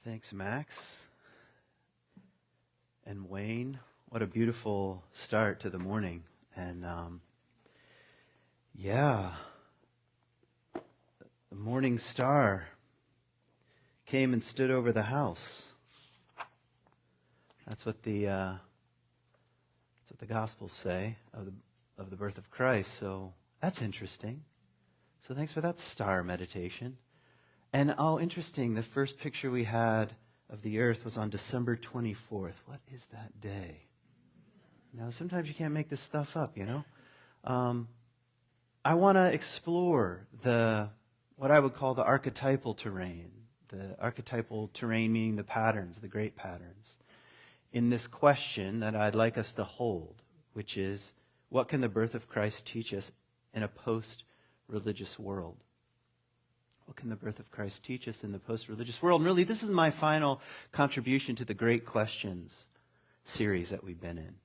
Thanks, Max. And Wayne, what a beautiful start to the morning. And the morning star came and stood over the house. That's what the Gospels say of the birth of Christ. So that's interesting. So thanks for that star meditation. And interesting, the first picture we had of the earth was on December 24th. What is that day? Now, sometimes you can't make this stuff up, you know. I want to explore what I would call the archetypal terrain. The archetypal terrain meaning the patterns, the great patterns, in this question that I'd like us to hold, which is, what can the birth of Christ teach us in a post-religious world? What can the birth of Christ teach us in the post-religious world? And really, this is my final contribution to the Great Questions series that we've been in.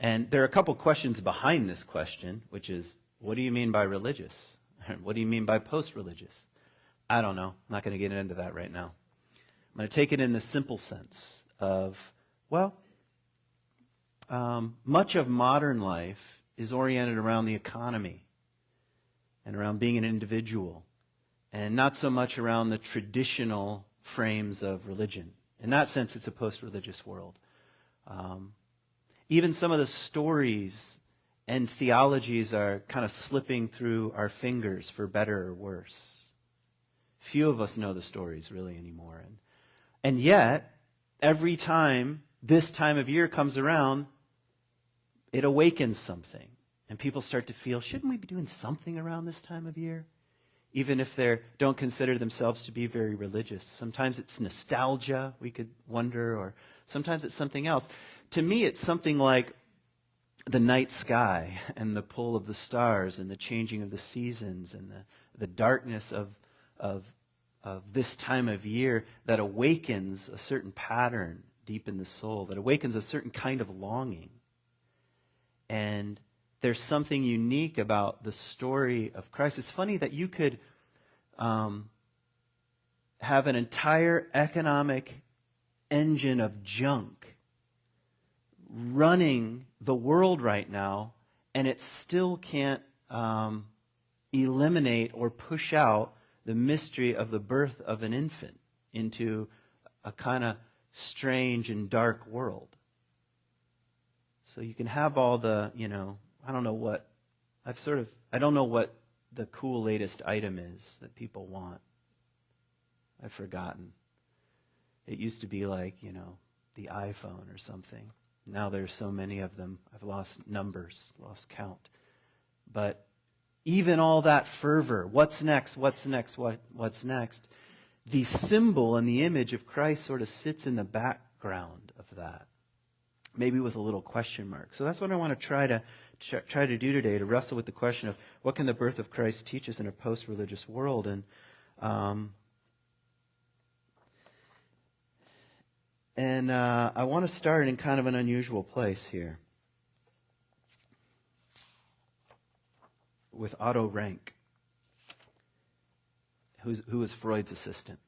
And there are a couple questions behind this question, which is, what do you mean by religious? What do you mean by post-religious? I don't know. I'm not going to get into that right now. I'm going to take it in the simple sense of, much of modern life is oriented around the economy and around being an individual, and not so much around the traditional frames of religion. In that sense, it's a post-religious world. Even some of the stories and theologies are kind of slipping through our fingers, for better or worse. Few of us know the stories really anymore. And yet, every time this time of year comes around, it awakens something. And people start to feel, shouldn't we be doing something around this time of year? Even if they don't consider themselves to be very religious. Sometimes it's nostalgia, we could wonder, or sometimes it's something else. To me, it's something like the night sky and the pull of the stars and the changing of the seasons and the darkness of this time of year that awakens a certain pattern deep in the soul, that awakens a certain kind of longing. And there's something unique about the story of Christ. It's funny that you could have an entire economic engine of junk running the world right now, and it still can't eliminate or push out the mystery of the birth of an infant into a kind of strange and dark world. So you can have all the, I don't know what the cool latest item is that people want. I've forgotten. It used to be like, the iPhone or something. Now there's so many of them. I've lost numbers, lost count. But even all that fervor, what's next, what's next, what's next? The symbol and the image of Christ sort of sits in the background of that. Maybe with a little question mark. So that's what I want to try to do today, to wrestle with the question of what can the birth of Christ teach us in a post-religious world. And I want to start in kind of an unusual place here with Otto Rank, who was Freud's assistant.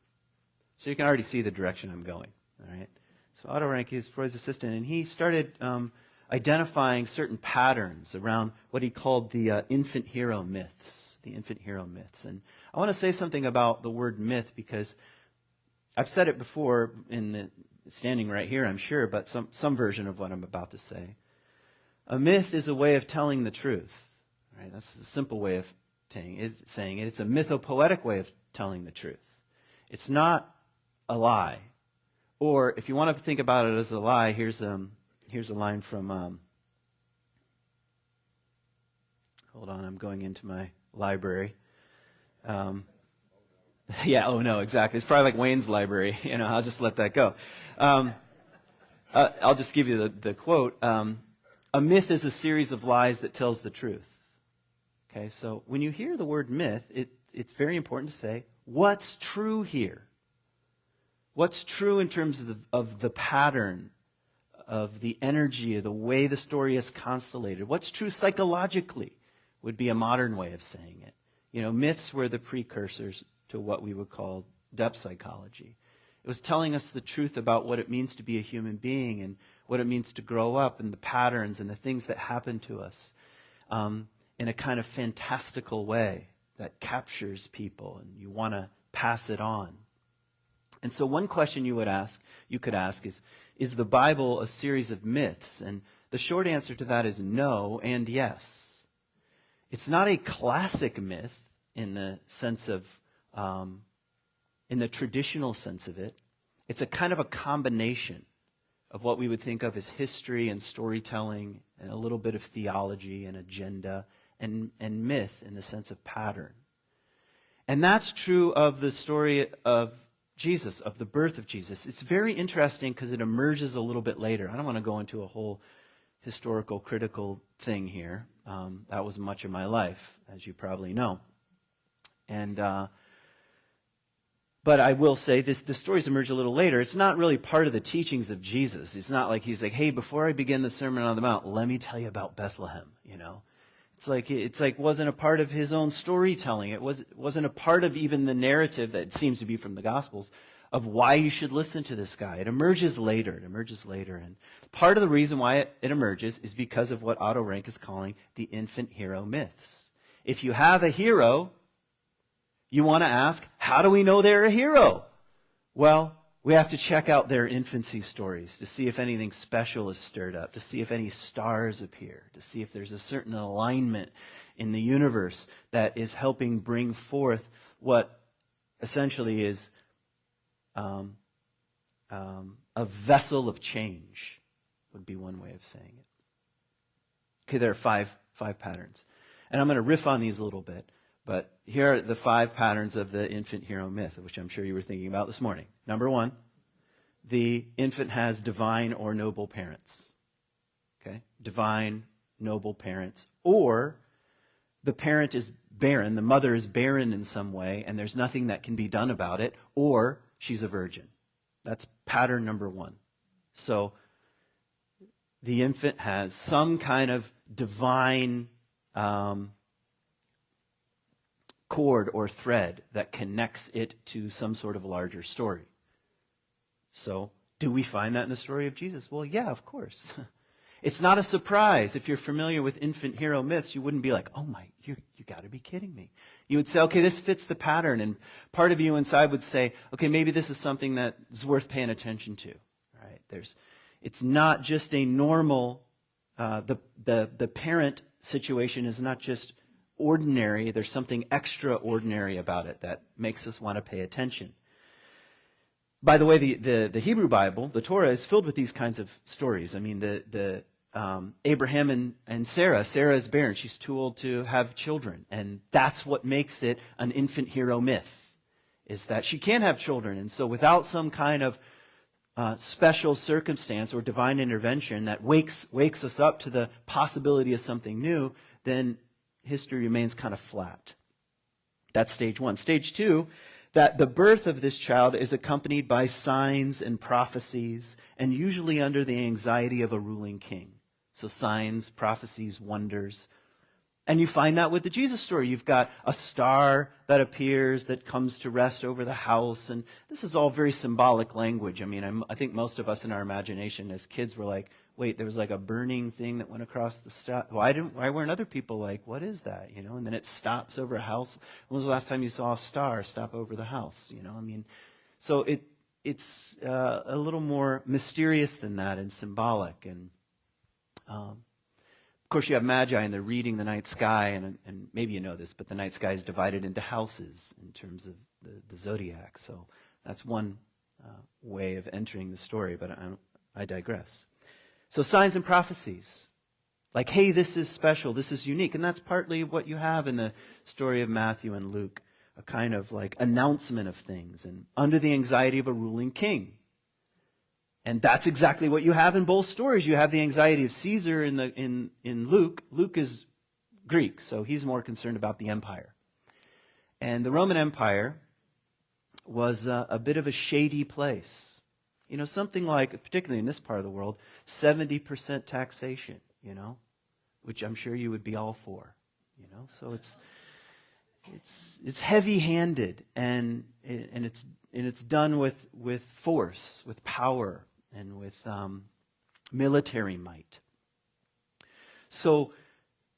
So you can already see the direction I'm going, all right? So Otto Rank is Freud's assistant, and he started identifying certain patterns around what he called the infant hero myths, And I want to say something about the word myth, because I've said it before standing right here, I'm sure, but some version of what I'm about to say. A myth is a way of telling the truth. Right? That's the simple way of saying it. It's a mythopoetic way of telling the truth. It's not a lie. Or if you want to think about it as a lie, here's a line from, hold on, I'm going into my library. Exactly. It's probably like Wayne's library. I'll just let that go. I'll just give you the quote. A myth is a series of lies that tells the truth. Okay, so when you hear the word myth, it's very important to say, what's true here? What's true in terms of the pattern, of the energy, of the way the story is constellated? What's true psychologically would be a modern way of saying it. Myths were the precursors to what we would call depth psychology. It was telling us the truth about what it means to be a human being and what it means to grow up and the patterns and the things that happen to us in a kind of fantastical way that captures people, and you want to pass it on. And so one question you could ask is the Bible a series of myths? And the short answer to that is no and yes. It's not a classic myth in the sense of, in the traditional sense of it. It's a kind of a combination of what we would think of as history and storytelling and a little bit of theology and agenda and myth in the sense of pattern. And that's true of the story of Jesus, of the birth of Jesus. It's very interesting because it emerges a little bit later. I don't want to go into a whole historical, critical thing here. That was much of my life, as you probably know. And but I will say the stories emerge a little later. It's not really part of the teachings of Jesus. It's not like he's like, hey, before I begin the Sermon on the Mount, let me tell you about Bethlehem, you know. It's like wasn't a part of his own storytelling. It wasn't a part of even the narrative that seems to be from the Gospels of why you should listen to this guy. It emerges later. And part of the reason why it emerges is because of what Otto Rank is calling the infant hero myths. If you have a hero, you want to ask, how do we know they're a hero? Well, we have to check out their infancy stories to see if anything special is stirred up, to see if any stars appear, to see if there's a certain alignment in the universe that is helping bring forth what essentially is a vessel of change, would be one way of saying it. Okay, there are five patterns. And I'm going to riff on these a little bit, but here are the 5 patterns of the infant hero myth, which I'm sure you were thinking about this morning. Number 1, the infant has divine or noble parents. Okay? Divine, noble parents. Or the parent is barren, the mother is barren in some way, and there's nothing that can be done about it, or she's a virgin. That's pattern number 1. So the infant has some kind of divine cord or thread that connects it to some sort of larger story. So, do we find that in the story of Jesus? Well, yeah, of course. It's not a surprise. If you're familiar with infant hero myths, you wouldn't be like, oh my, you got to be kidding me. You would say, okay, this fits the pattern. And part of you inside would say, okay, maybe this is something that's worth paying attention to. Right? It's not just a normal, the parent situation is not just ordinary. There's something extraordinary about it that makes us want to pay attention. By the way, the Hebrew Bible, the Torah, is filled with these kinds of stories. I mean, Abraham and Sarah. Sarah is barren. She's too old to have children. And that's what makes it an infant hero myth, is that she can't have children. And so without some kind of special circumstance or divine intervention that wakes us up to the possibility of something new, then history remains kind of flat. That's stage 1. Stage 2, that the birth of this child is accompanied by signs and prophecies, and usually under the anxiety of a ruling king. So signs, prophecies, wonders. And you find that with the Jesus story. You've got a star that appears that comes to rest over the house, and this is all very symbolic language. I mean, I think most of us in our imagination as kids were like, wait, there was like a burning thing that went across the sky. Why weren't other people like, what is that? You know, and then it stops over a house. When was the last time you saw a star stop over the house? You know, I mean, so it's a little more mysterious than that and symbolic. And of course, you have magi, and they're reading the night sky, and maybe you know this, but the night sky is divided into houses in terms of the zodiac. So that's one way of entering the story, but I digress. So signs and prophecies, like, hey, this is special, this is unique. And that's partly what you have in the story of Matthew and Luke, a kind of like announcement of things and under the anxiety of a ruling king. And that's exactly what you have in both stories. You have the anxiety of Caesar in Luke. Luke is Greek, so he's more concerned about the empire. And the Roman Empire was a bit of a shady place. You know, something like, particularly in this part of the world, 70% taxation, you know, which I'm sure you would be all for, you know. So it's heavy-handed, and it's it's done with force, with power, and with military might. So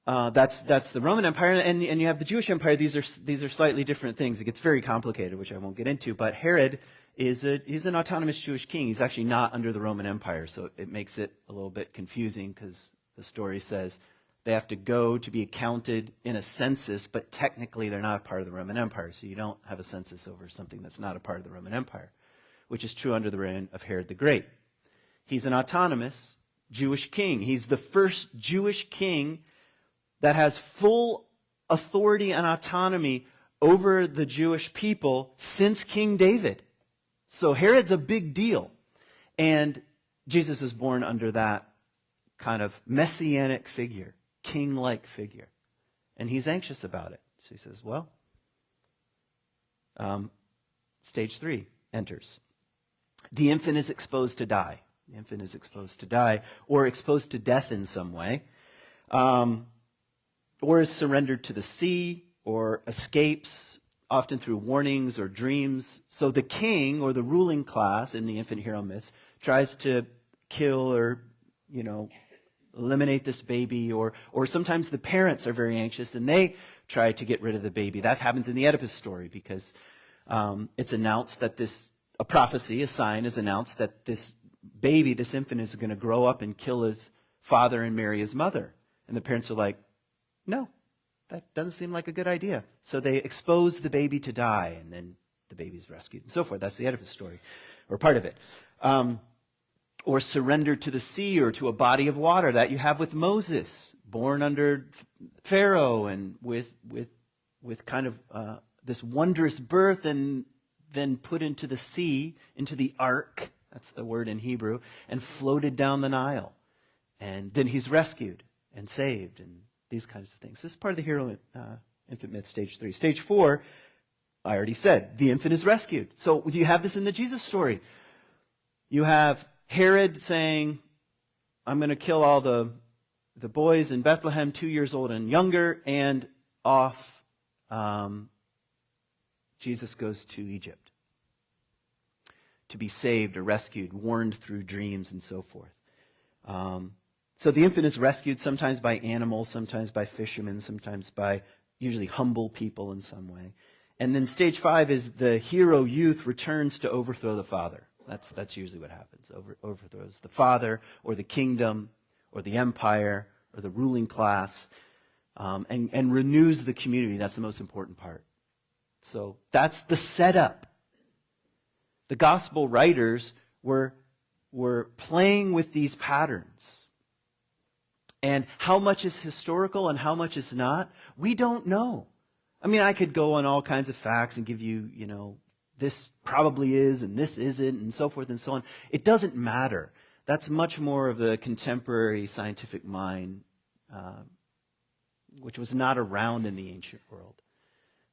that's the Roman Empire, and you have the Jewish Empire. These are slightly different things. It gets very complicated, which I won't get into. But Herod he's an autonomous Jewish king. He's actually not under the Roman Empire, so it makes it a little bit confusing because the story says they have to go to be accounted in a census, but technically they're not a part of the Roman Empire. So you don't have a census over something that's not a part of the Roman Empire, which is true under the reign of Herod the Great. He's an autonomous Jewish king. He's the first Jewish king that has full authority and autonomy over the Jewish people since King David. So Herod's a big deal. And Jesus is born under that kind of messianic figure, king-like figure. And he's anxious about it. So he says, well, stage 3 enters. The infant is exposed to die. The infant is exposed to die, or exposed to death in some way, or is surrendered to the sea, or escapes, often through warnings or dreams. So the king, or the ruling class in the infant hero myths, tries to kill or, eliminate this baby, or sometimes the parents are very anxious and they try to get rid of the baby. That happens in the Oedipus story because it's announced that a prophecy, a sign is announced that this baby, this infant, is going to grow up and kill his father and marry his mother. And the parents are like, no, that doesn't seem like a good idea. So they expose the baby to die, and then the baby's rescued and so forth. That's the Oedipus story, or part of it. Or surrender to the sea or to a body of water that you have with Moses, born under Pharaoh and with kind of this wondrous birth, and then put into the sea, into the ark, that's the word in Hebrew, and floated down the Nile. And then he's rescued and saved and these kinds of things. This is part of the hero infant myth, stage 3. Stage 4, I already said, the infant is rescued. So you have this in the Jesus story. You have Herod saying, I'm going to kill all the boys in Bethlehem 2 years old and younger, and off Jesus goes to Egypt to be saved or rescued, warned through dreams and so forth. So the infant is rescued sometimes by animals, sometimes by fishermen, sometimes by usually humble people in some way. And then stage 5 is the hero youth returns to overthrow the father. That's usually what happens. Overthrows the father or the kingdom or the empire or the ruling class, and renews the community. That's the most important part. So that's the setup. The gospel writers were playing with these patterns. And how much is historical and how much is not, we don't know. I mean, I could go on all kinds of facts and give you, this probably is and this isn't and so forth and so on. It doesn't matter. That's much more of the contemporary scientific mind, which was not around in the ancient world.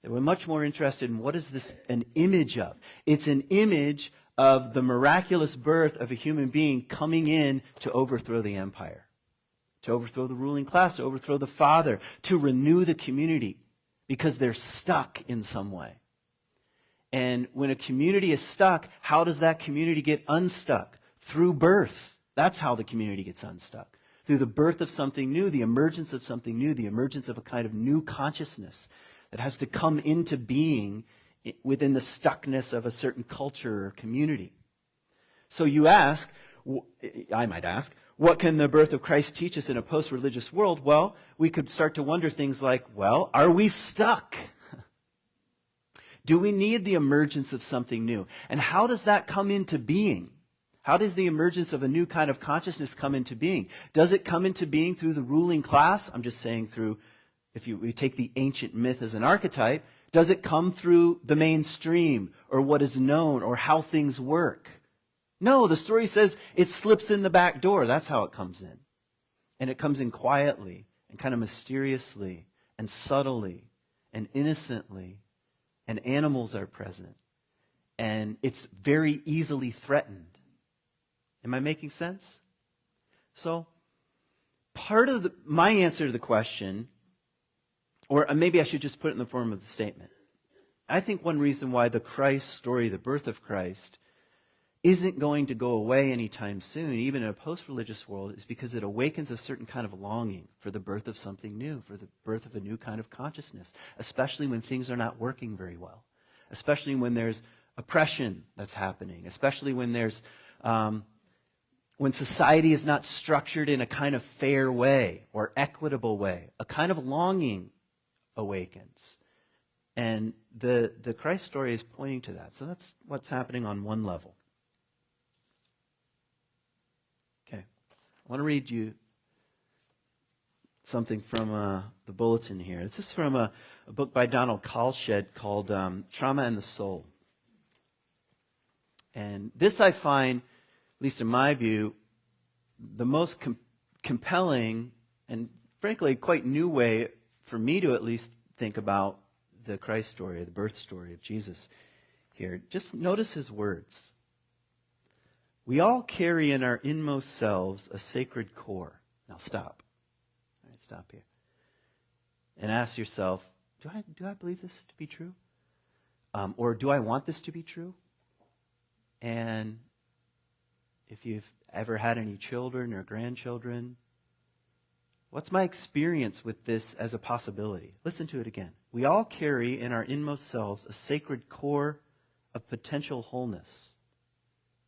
They were much more interested in what is this an image of. It's an image of the miraculous birth of a human being coming in to overthrow the empire, to overthrow the ruling class, to overthrow the father, to renew the community because they're stuck in some way. And when a community is stuck, how does that community get unstuck? Through birth. That's how the community gets unstuck. Through the birth of something new, the emergence of something new, the emergence of a kind of new consciousness that has to come into being within the stuckness of a certain culture or community. So you ask, I might ask, what can the birth of Christ teach us in a post-religious world? Well, we could start to wonder things like, well, are we stuck? Do we need the emergence of something new? And how does that come into being? How does the emergence of a new kind of consciousness come into being? Does it come into being through the ruling class? I'm just saying through, if we take the ancient myth as an archetype, does it come through the mainstream or what is known or how things work? No, the story says it slips in the back door. That's how it comes in. And it comes in quietly and kind of mysteriously and subtly and innocently. And animals are present. And it's very easily threatened. Am I making sense? So, part of my answer to the question, or maybe I should just put it in the form of the statement. I think one reason why the Christ story, the birth of Christ, isn't going to go away anytime soon, even in a post-religious world, is because it awakens a certain kind of longing for the birth of something new, for the birth of a new kind of consciousness, especially when things are not working very well, especially when there's oppression that's happening, especially when there's when society is not structured in a kind of fair way or equitable way. A kind of longing awakens. And the Christ story is pointing to that. So that's what's happening on one level. Okay. I want to read you something from the bulletin here. This is from a book by Donald Kalshed called Trauma and the Soul. And this I find, at least in my view, the most compelling and frankly quite new way for me to at least think about the Christ story, the birth story of Jesus here. Just notice his words. We all carry in our inmost selves a sacred core. Now stop. All right, stop here. And ask yourself, do I believe this to be true? Or do I want this to be true? And if you've ever had any children or grandchildren, what's my experience with this as a possibility? Listen to it again. We all carry in our inmost selves a sacred core of potential wholeness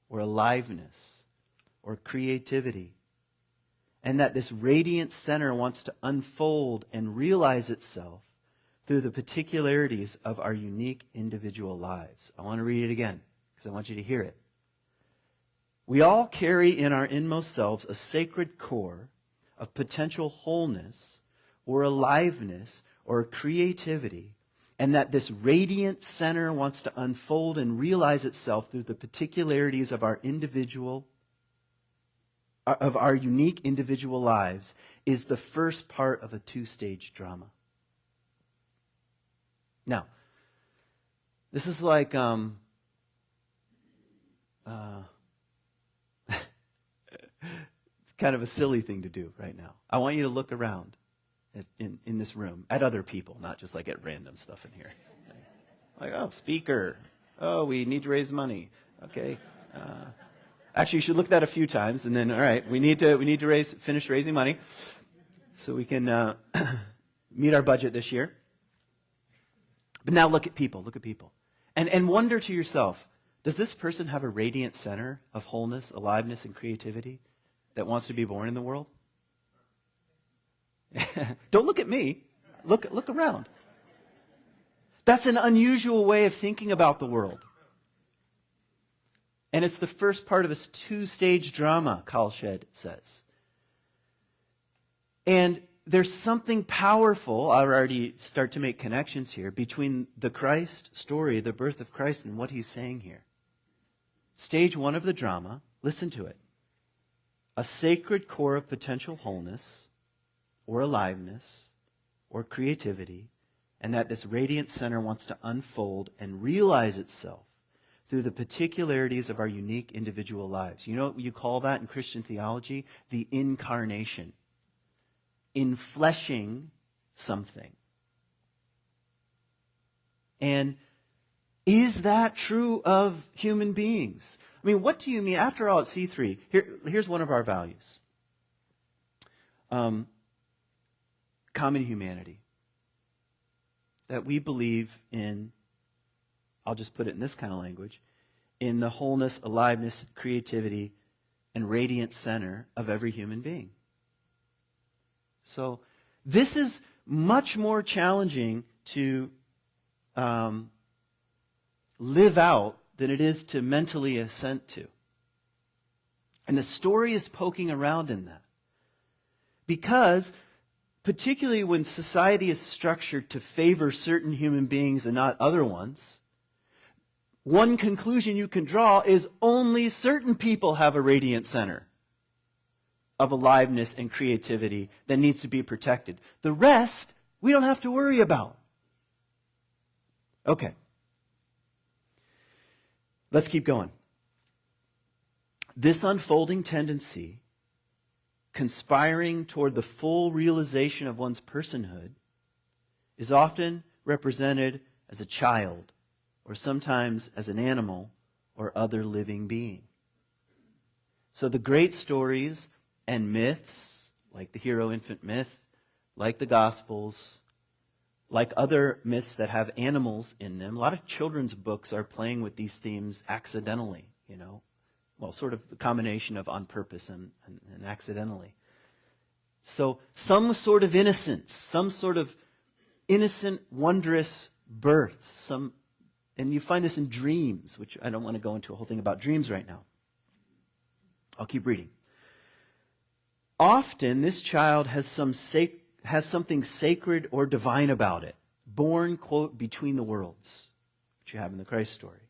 or aliveness or creativity, and that this radiant center wants to unfold and realize itself through the particularities of our unique individual lives. I want to read it again because I want you to hear it. We all carry in our inmost selves a sacred core of potential wholeness or aliveness or creativity, and that this radiant center wants to unfold and realize itself through the particularities of our unique individual lives, is the first part of a two-stage drama. Now, this is like it's kind of a silly thing to do right now. I want you to look around in this room at other people, not just like at random stuff in here. Like, oh, speaker. Oh, we need to raise money. Okay. Actually, you should look at that a few times, and then, all right, we need to finish raising money so we can meet our budget this year. But now look at people. And wonder to yourself, does this person have a radiant center of wholeness, aliveness, and creativity that wants to be born in the world? Don't look at me. Look around. That's an unusual way of thinking about the world. And it's the first part of this two-stage drama, Kalshed says. And there's something powerful, I already start to make connections here, between the Christ story, the birth of Christ, and what he's saying here. Stage one of the drama, listen to it. A sacred core of potential wholeness, or aliveness, or creativity, and that this radiant center wants to unfold and realize itself through the particularities of our unique individual lives. You know what you call that in Christian theology? The incarnation. Infleshing something. And is that true of human beings? I mean, what do you mean? After all, at C3, here's one of our values. Common humanity. That we believe in, I'll just put it in this kind of language, in the wholeness, aliveness, creativity, and radiant center of every human being. So this is much more challenging to live out than it is to mentally assent to. And the story is poking around in that. Because, particularly when society is structured to favor certain human beings and not other ones, one conclusion you can draw is only certain people have a radiant center of aliveness and creativity that needs to be protected. The rest, we don't have to worry about. Okay. Let's keep going. This unfolding tendency, conspiring toward the full realization of one's personhood, is often represented as a child or sometimes as an animal or other living being. So the great stories and myths, like the hero-infant myth, like the Gospels, like other myths that have animals in them, a lot of children's books are playing with these themes accidentally, Well, sort of a combination of on purpose and accidentally. So some sort of innocence, some sort of innocent, wondrous birth, and you find this in dreams, which I don't want to go into a whole thing about dreams right now. I'll keep reading. Often this child has something sacred or divine about it, born, quote, between the worlds, which you have in the Christ story.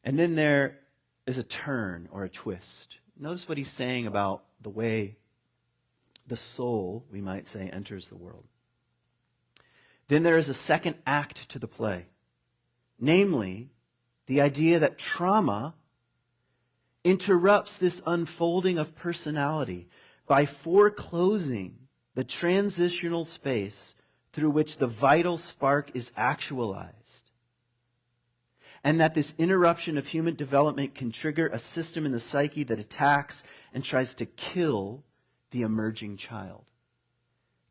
And then there is a turn or a twist. Notice what he's saying about the way the soul, we might say, enters the world. Then there is a second act to the play, namely the idea that trauma interrupts this unfolding of personality by foreclosing the transitional space through which the vital spark is actualized. And that this interruption of human development can trigger a system in the psyche that attacks and tries to kill the emerging child.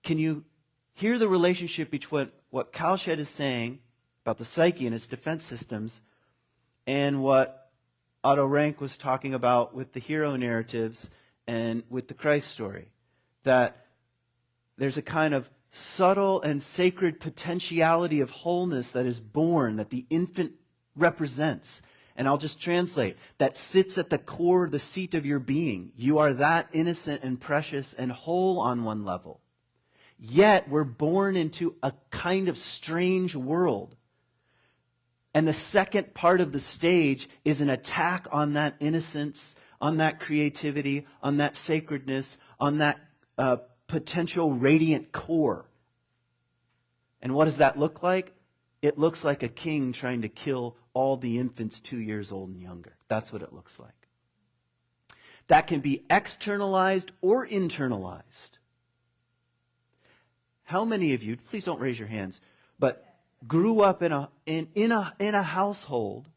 Can you hear the relationship between what Kalshed is saying about the psyche and its defense systems and what Otto Rank was talking about with the hero narratives and with the Christ story? That there's a kind of subtle and sacred potentiality of wholeness that is born, that the infant represents. And I'll just translate, that sits at the core, the seat of your being. You are that innocent and precious and whole on one level. Yet we're born into a kind of strange world. And the second part of the stage is an attack on that innocence, on that creativity, on that sacredness, on that potential radiant core. And what does that look like? It looks like a king trying to kill all the infants 2 years old and younger. That's what it looks like. That can be externalized or internalized. How many of you, please don't raise your hands, but grew up in a household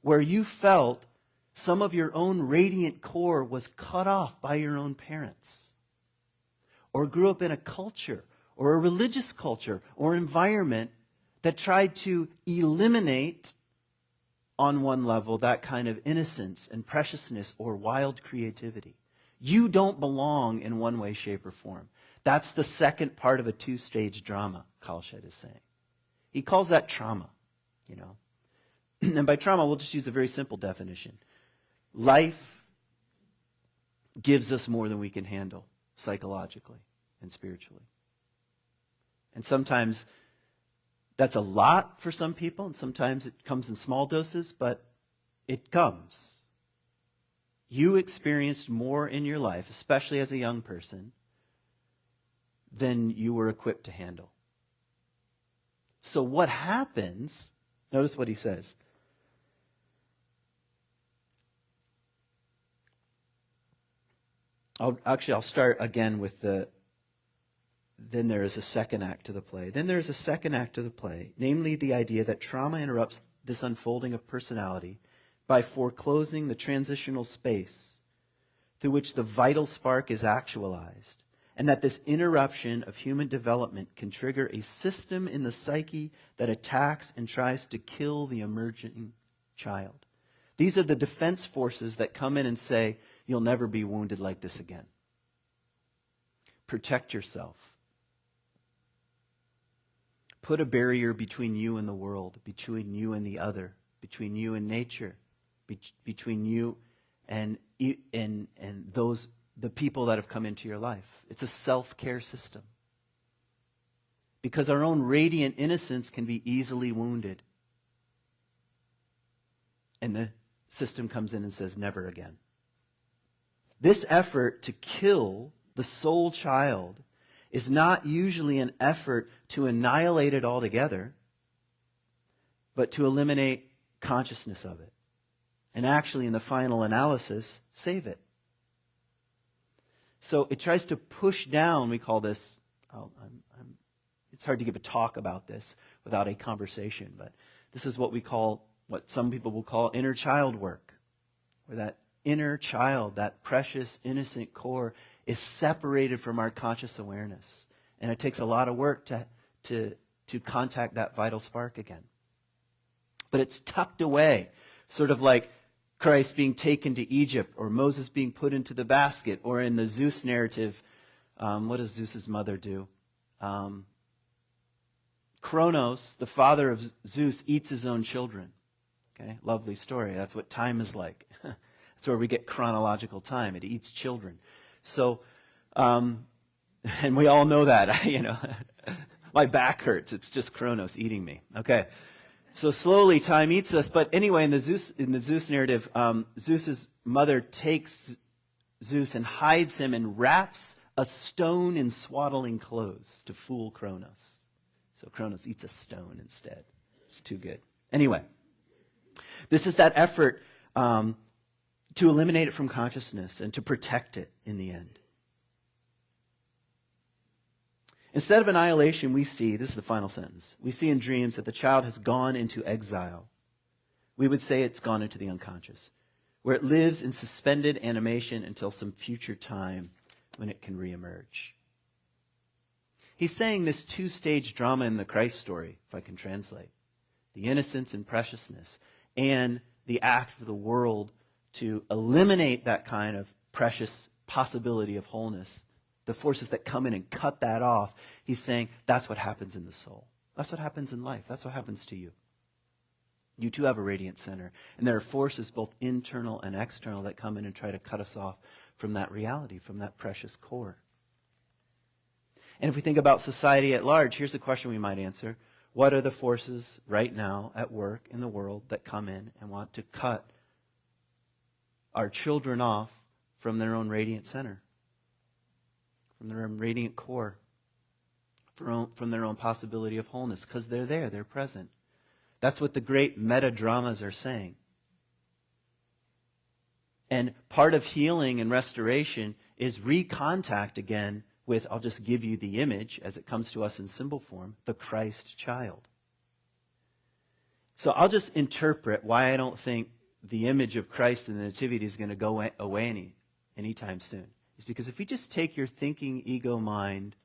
where you felt some of your own radiant core was cut off by your own parents? Or grew up in a culture or a religious culture or environment that tried to eliminate, on one level, that kind of innocence and preciousness or wild creativity? You don't belong in one way, shape, or form. That's the second part of a two-stage drama, Kalshed is saying. He calls that trauma, And by trauma, we'll just use a very simple definition. Life gives us more than we can handle, psychologically and spiritually. And sometimes that's a lot for some people, and sometimes it comes in small doses, but it comes. You experienced more in your life, especially as a young person, than you were equipped to handle. So what happens, notice what he says. I'll start again with then there is a second act to the play. Then there is a second act to the play, namely the idea that trauma interrupts this unfolding of personality by foreclosing the transitional space through which the vital spark is actualized, and that this interruption of human development can trigger a system in the psyche that attacks and tries to kill the emerging child. These are the defense forces that come in and say, you'll never be wounded like this again. Protect yourself. Put a barrier between you and the world, between you and the other, between you and nature, between you and the people that have come into your life. It's a self-care system. Because our own radiant innocence can be easily wounded. And the system comes in and says, never again. This effort to kill the soul child is not usually an effort to annihilate it altogether, but to eliminate consciousness of it. And actually, in the final analysis, save it. So it tries to push down, we call this, it's hard to give a talk about this without a conversation, but This is what some people will call inner child work, where that inner child, that precious, innocent core, is separated from our conscious awareness. And it takes a lot of work to contact that vital spark again. But it's tucked away, sort of like Christ being taken to Egypt, or Moses being put into the basket, or in the Zeus narrative, what does Zeus's mother do? Kronos, the father of Zeus, eats his own children. Okay, lovely story. That's what time is like. That's where we get chronological time. It eats children. So, and we all know that. My back hurts. It's just Kronos eating me. Okay, so slowly time eats us. But anyway, in the Zeus narrative, Zeus's mother takes Zeus and hides him and wraps a stone in swaddling clothes to fool Kronos. So Kronos eats a stone instead. It's too good. Anyway, this is that effort to eliminate it from consciousness and to protect it in the end. Instead of annihilation, we see, this is the final sentence, we see in dreams that the child has gone into exile. We would say it's gone into the unconscious, where it lives in suspended animation until some future time when it can reemerge. He's saying this two-stage drama in the Christ story, if I can translate. The innocence and preciousness, and the act of the world to eliminate that kind of precious possibility of wholeness, the forces that come in and cut that off. He's saying that's what happens in the soul. That's what happens in life. That's what happens to you. You too have a radiant center. And there are forces, both internal and external, that come in and try to cut us off from that reality, from that precious core. And if we think about society at large, here's a question we might answer. What are the forces right now at work in the world that come in and want to cut our children off from their own radiant center, from their own radiant core, from their own possibility of wholeness? Because they're there, they're present. That's what the great meta-dramas are saying. And part of healing and restoration is recontact again with, I'll just give you the image as it comes to us in symbol form, the Christ child. So I'll just interpret why I don't think the image of Christ in the Nativity is going to go away anytime soon. It's because if you just take your thinking ego mind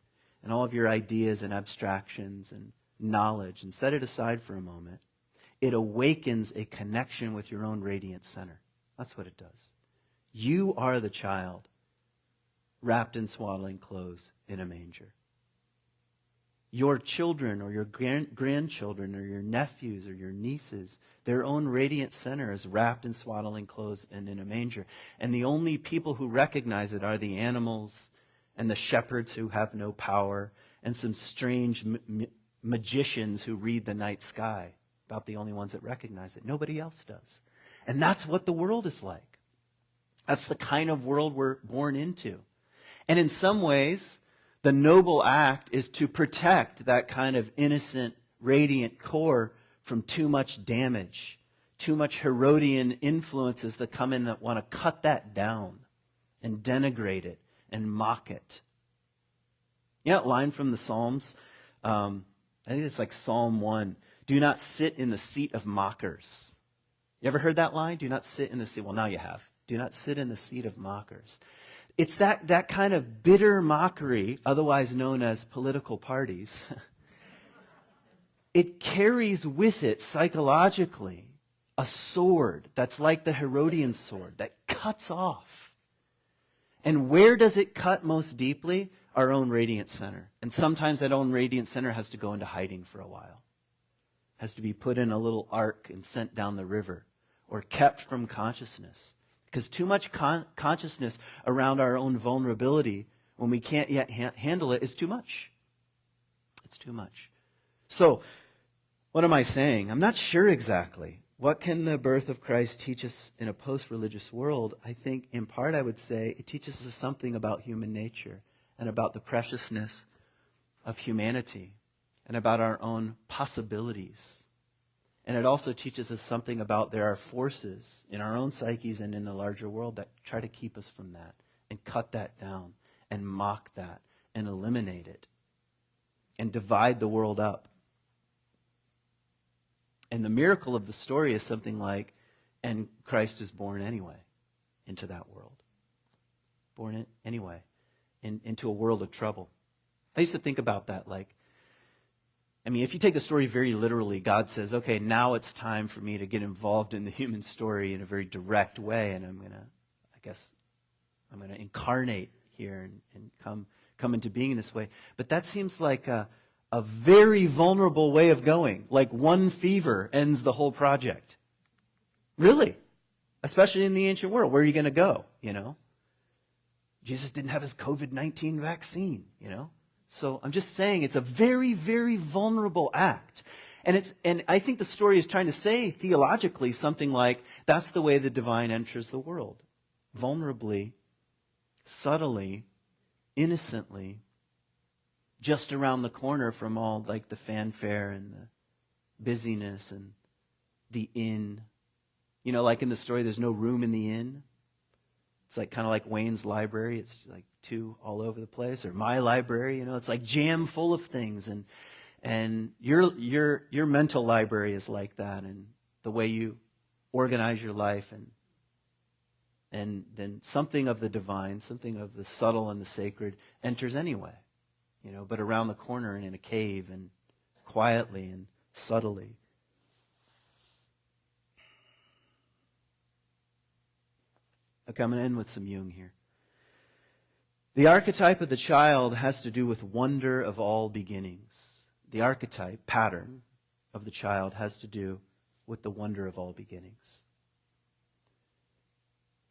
and all of your ideas and abstractions and knowledge and set it aside for a moment, it awakens a connection with your own radiant center. That's what it does. You are the child wrapped in swaddling clothes in a manger. Your children or your grandchildren or your nephews or your nieces, their own radiant center is wrapped in swaddling clothes and in a manger. And the only people who recognize it are the animals and the shepherds who have no power and some strange magicians who read the night sky. About the only ones that recognize it. Nobody else does. And that's what the world is like. That's the kind of world we're born into. And in some ways, the noble act is to protect that kind of innocent, radiant core from too much damage, too much Herodian influences that come in that want to cut that down and denigrate it and mock it. You know that line from the Psalms? I think it's like Psalm 1. Do not sit in the seat of mockers. You ever heard that line? Do not sit in the seat. Well, now you have. Do not sit in the seat of mockers. It's that kind of bitter mockery, otherwise known as political parties. It carries with it psychologically a sword that's like the Herodian sword that cuts off. And where does it cut most deeply? Our own radiant center. And sometimes that own radiant center has to go into hiding for a while. Has to be put in a little ark and sent down the river or kept from consciousness. Because too much consciousness around our own vulnerability when we can't yet handle it is too much. It's too much. So, what am I saying? I'm not sure exactly. What can the birth of Christ teach us in a post-religious world? I think in part I would say it teaches us something about human nature and about the preciousness of humanity and about our own possibilities. And it also teaches us something about there are forces in our own psyches and in the larger world that try to keep us from that and cut that down and mock that and eliminate it and divide the world up. And the miracle of the story is something like, and Christ is born anyway into that world. Born in, anyway into a world of trouble. I used to think about that, like, I mean, if you take the story very literally, God says, okay, now it's time for me to get involved in the human story in a very direct way, and I'm going to incarnate here and come into being in this way. But that seems like a very vulnerable way of going. Like one fever ends the whole project. Really? Especially in the ancient world. Where are you going to go, you know? Jesus didn't have his COVID-19 vaccine, you know? So I'm just saying it's a very, very vulnerable act. And I think the story is trying to say theologically something like, that's the way the divine enters the world. Vulnerably, subtly, innocently, just around the corner from all like the fanfare and the busyness and the inn. You know, like in the story, there's no room in the inn. It's like kind of like Wayne's library. It's like two all over the place, or my library. You know, it's like jam full of things, and your mental library is like that, and the way you organize your life, and then something of the divine, something of the subtle and the sacred enters anyway. You know, but around the corner and in a cave and quietly and subtly. Okay, I'm going to end with some Jung here. The archetype of the child has to do with wonder of all beginnings. The archetype, pattern, of the child has to do with the wonder of all beginnings.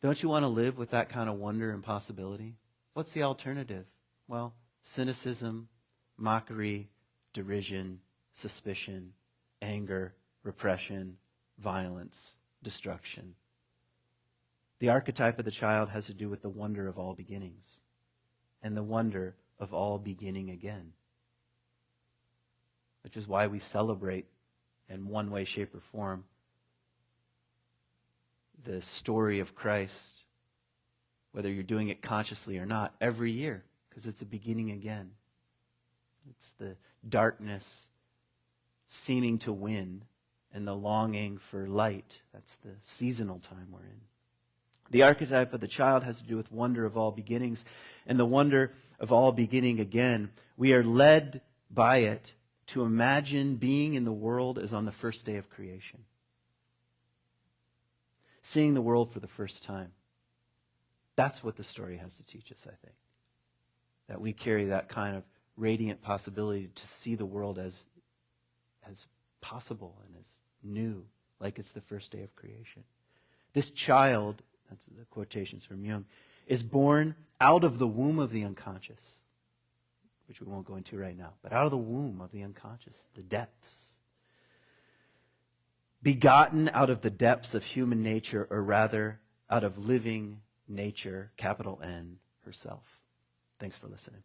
Don't you want to live with that kind of wonder and possibility? What's the alternative? Well, cynicism, mockery, derision, suspicion, anger, repression, violence, destruction. The archetype of the child has to do with the wonder of all beginnings and the wonder of all beginning again, which is why we celebrate in one way, shape, or form the story of Christ, whether you're doing it consciously or not, every year, because it's a beginning again. It's the darkness seeming to win and the longing for light. That's the seasonal time we're in. The archetype of the child has to do with wonder of all beginnings and the wonder of all beginning again. We are led by it to imagine being in the world as on the first day of creation. Seeing the world for the first time. That's what the story has to teach us, I think. That we carry that kind of radiant possibility to see the world as possible and as new, like it's the first day of creation. This child, that's the quotations from Jung, is born out of the womb of the unconscious, which we won't go into right now, but out of the womb of the unconscious, the depths. Begotten out of the depths of human nature, or rather, out of living nature, capital N, herself. Thanks for listening.